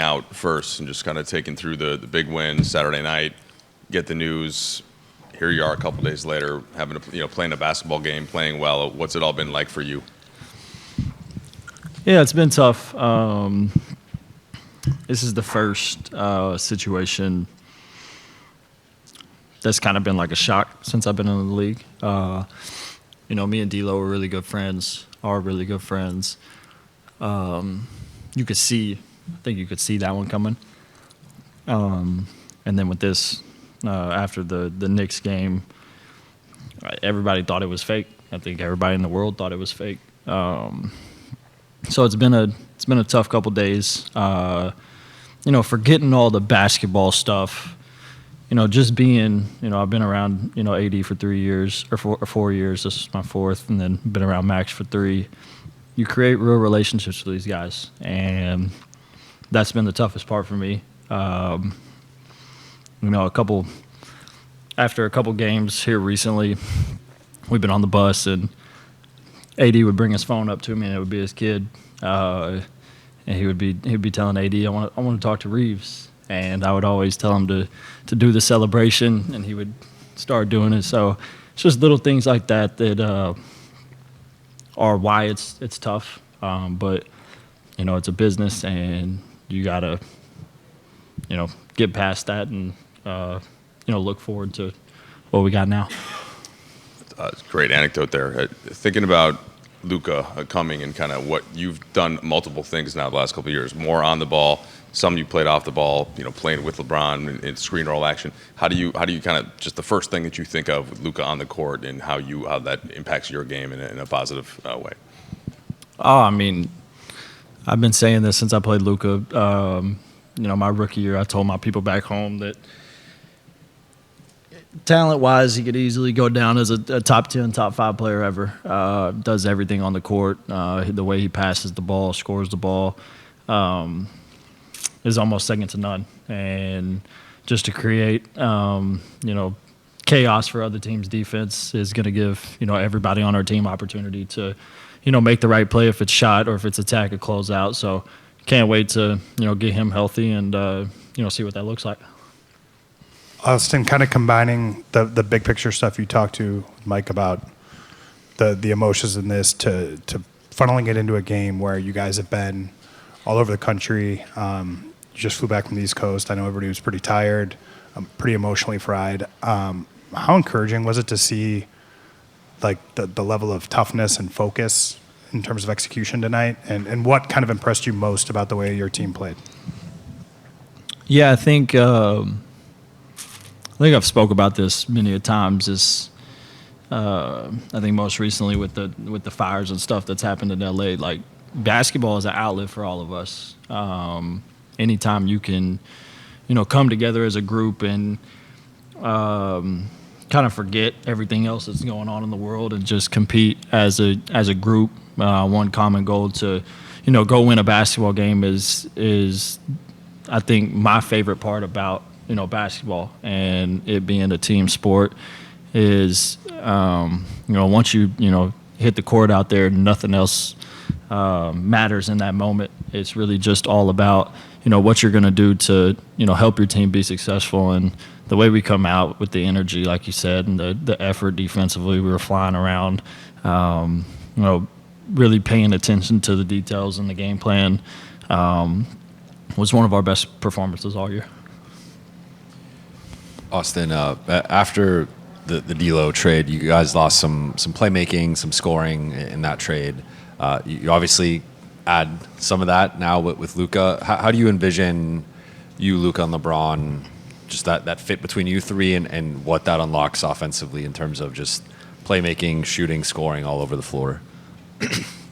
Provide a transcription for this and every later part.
out first and just kind of taking through the big win Saturday night, get the news. Here you are a couple days later, having playing a basketball game, playing well. What's it all been like for you? Yeah, it's been tough. This is the first situation that's kind of been like a shock since I've been in the league. Me and D'Lo are really good friends. You could see, I think you could see that one coming. And then with this, after the Knicks game, everybody thought it was fake. I think everybody in the world thought it was fake. So it's been a tough couple days. Forgetting all the basketball stuff. Just being, I've been around, AD for 3 years or 4 years. This is my fourth, and then been around Max for 3. You create real relationships with these guys, and that's been the toughest part for me. After a couple games here recently, we've been on the bus, and AD would bring his phone up to me, and it would be his kid, and he would be telling AD, I want to talk to Reaves. And I would always tell him to do the celebration, and he would start doing it. So it's just little things like that are why it's tough. But it's a business, and you gotta get past that and look forward to what we got now. Great anecdote there. Thinking about Luka coming and kind of what you've done, multiple things now the last couple of years, more on the ball. Some you played off the ball, playing with LeBron in screen roll action. How do you kind of just the first thing that you think of with Luka on the court and how that impacts your game in a positive way? I've been saying this since I played Luka. My rookie year, I told my people back home that talent-wise, he could easily go down as a top 10, top 5 player ever. Does everything on the court. The way he passes the ball, scores the ball. Is almost second to none. And just to create, chaos for other teams' defense is going to give, everybody on our team opportunity to, make the right play if it's shot or if it's attack or close out. So can't wait to, get him healthy and, see what that looks like. Austin, kind of combining the big picture stuff you talked to Mike about the emotions in this to funneling it into a game where you guys have been all over the country. You just flew back from the East Coast. I know everybody was pretty tired, pretty emotionally fried. How encouraging was it to see like the level of toughness and focus in terms of execution tonight? And what kind of impressed you most about the way your team played? Yeah, I think I've spoke about this many a times. I think most recently with the fires and stuff that's happened in LA, like basketball is an outlet for all of us. Anytime you can, come together as a group and kind of forget everything else that's going on in the world and just compete as a group, one common goal to, go win a basketball game is I think my favorite part about basketball and it being a team sport is once you hit the court out there, nothing else matters in that moment. It's really just all about what you're going to do to help your team be successful. And the way we come out with the energy, like you said, and the effort defensively, we were flying around, really paying attention to the details in the game plan, was one of our best performances all year. Austin, after the D'Lo trade, you guys lost some playmaking, some scoring in that trade. You obviously add some of that now with Luka. How do you envision you, Luka, and LeBron, just that fit between you three and what that unlocks offensively in terms of just playmaking, shooting, scoring all over the floor?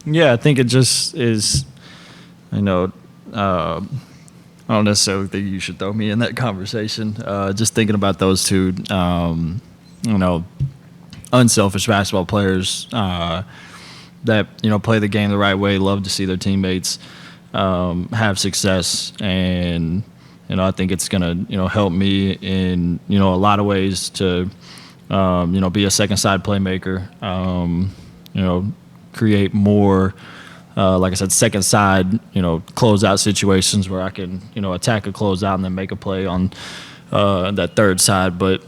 Yeah, I think it just is, I don't necessarily think you should throw me in that conversation. Just thinking about those two, unselfish basketball players that, play the game the right way, love to see their teammates have success. And, I think it's going to, help me in, a lot of ways to, be a second side playmaker, create more like I said, second side, closeout situations where I can, attack a closeout and then make a play on that third side. But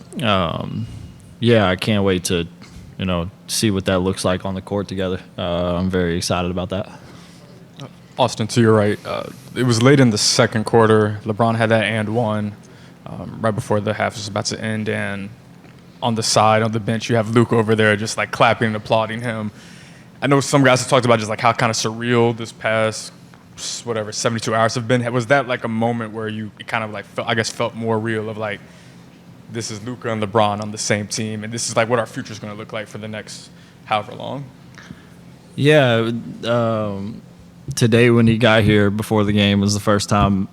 yeah, I can't wait to, see what that looks like on the court together. I'm very excited about that. Austin, to your right, it was late in the second quarter. LeBron had that and one right before the half was about to end, and on the side, on the bench, you have Luka over there just like clapping and applauding him. I know some guys have talked about just like how kind of surreal this past 72 hours have been. Was that like a moment where you kind of like felt more real of like, this is Luka and LeBron on the same team, and this is like what our future is going to look like for the next however long? Yeah. Today when he got here before the game was the first time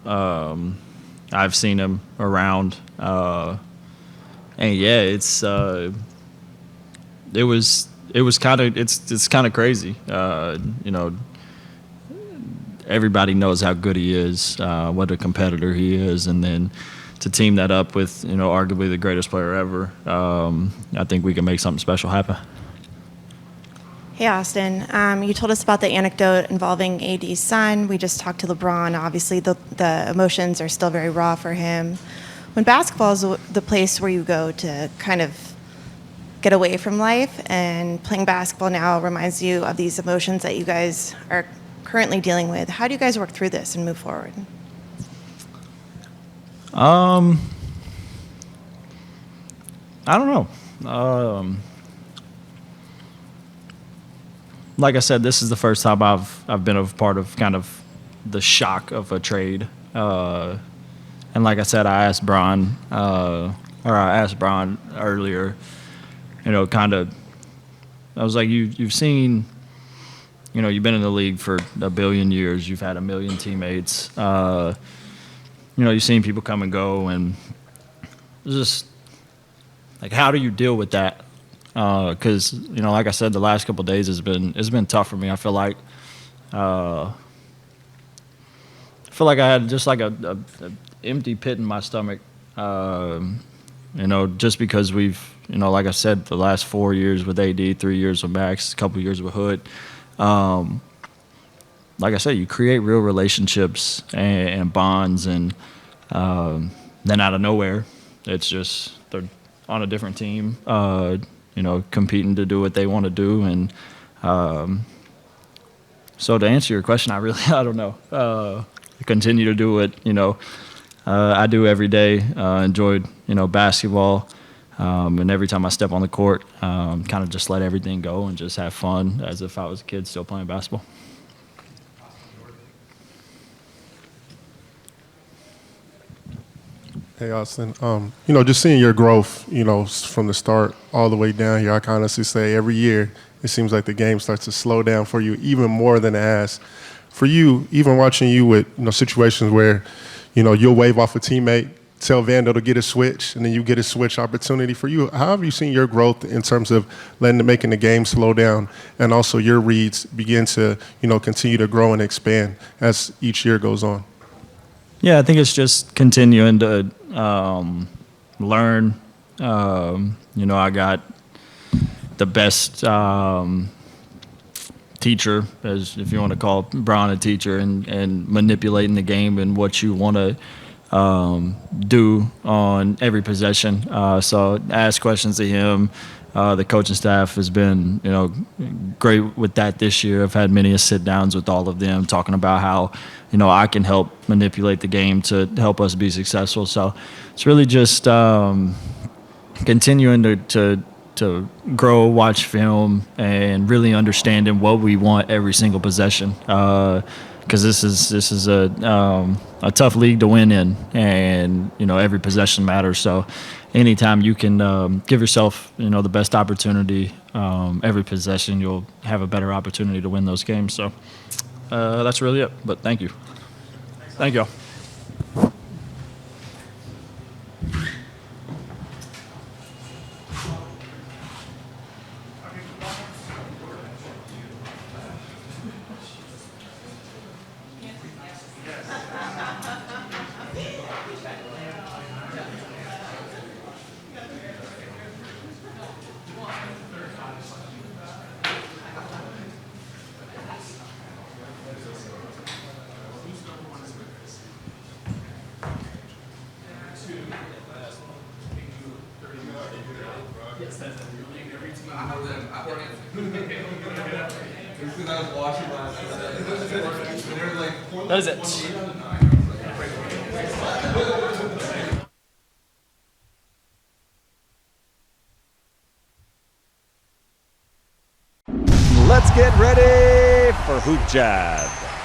I've seen him around. And yeah, it's kind of crazy. Everybody knows how good he is, what a competitor he is, and then to team that up with arguably the greatest player ever, I think we can make something special happen. Hey, Austin. You told us about the anecdote involving AD's son. We just talked to LeBron. Obviously, the emotions are still very raw for him. When basketball is the place where you go to kind of get away from life, and playing basketball now reminds you of these emotions that you guys are currently dealing with, how do you guys work through this and move forward? I don't know. Like I said, this is the first time I've been a part of kind of the shock of a trade. And like I said, I asked Bron earlier, kind of, I was like, you've seen, you've been in the league for a billion years. You've had a million teammates. You've seen people come and go, and it's just like, how do you deal with that? Because like I said, the last couple of days has been tough for me. I feel like I had just like a empty pit in my stomach. Just because we've like I said, the last 4 years with AD, 3 years with Max, a couple years with Hood. Like I said, you create real relationships and bonds, and then out of nowhere, it's just they're on a different team. Competing to do what they want to do. And so to answer your question, I don't know. Continue to do what, I do every day. Enjoyed, basketball. And every time I step on the court, kind of just let everything go and just have fun as if I was a kid still playing basketball. Hey, Austin. Just seeing your growth, from the start all the way down here, I can honestly say every year it seems like the game starts to slow down for you even more than it has. For you, even watching you with, situations where, you'll wave off a teammate, tell Vando to get a switch, and then you get a switch opportunity. For you, how have you seen your growth in terms of making the game slow down, and also your reads begin to, continue to grow and expand as each year goes on? Yeah, I think it's just continuing to learn. I got the best teacher, as if you want to call Bron a teacher, and manipulating the game and what you want to do on every possession. So ask questions to him. The coaching staff has been, great with that this year. I've had many sit-downs with all of them talking about how, I can help manipulate the game to help us be successful. So it's really just continuing to grow, watch film, and really understanding what we want every single possession. Because this is a tough league to win in, and every possession matters. So anytime you can give yourself the best opportunity, every possession, you'll have a better opportunity to win those games. So that's really it. But thank you. Thank y'all. That is it. Let's get ready for Hoop Jab.